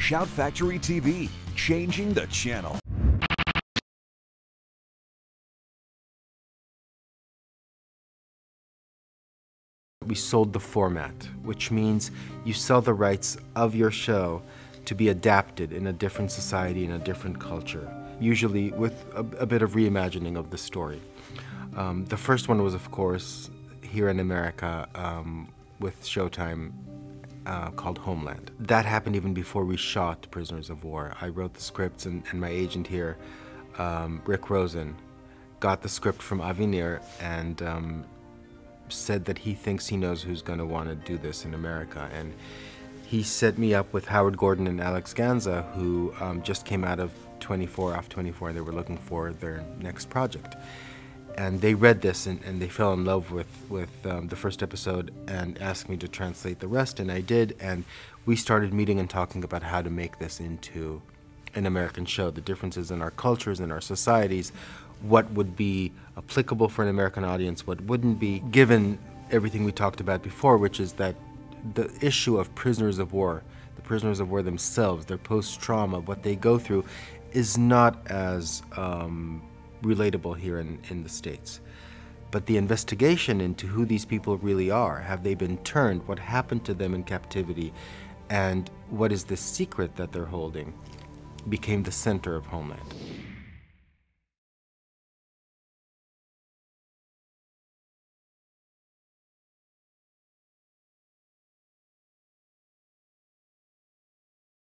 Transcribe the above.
Shout Factory TV, changing the channel. We sold the format, which means you sell the rights of your show to be adapted in a different society, in a different culture, usually with a bit of reimagining of the story. The first one was, of course, here in America with Showtime called Homeland. That happened even before we shot Prisoners of War. I wrote the scripts and my agent here, Rick Rosen, got the script from Avenir and said that he thinks he knows who's going to want to do this in America. And he set me up with Howard Gordon and Alex Ganza, who just came out of 24, off 24, and they were looking for their next project. And they read this and they fell in love with the first episode and asked me to translate the rest, and I did. And we started meeting and talking about how to make this into an American show, the differences in our cultures and our societies, what would be applicable for an American audience, what wouldn't be, given everything we talked about before, which is that the issue of prisoners of war, the prisoners of war themselves, their post-trauma, what they go through, is not as relatable here in the States. But the investigation into who these people really are, have they been turned, what happened to them in captivity, and what is the secret that they're holding, became the center of Homeland.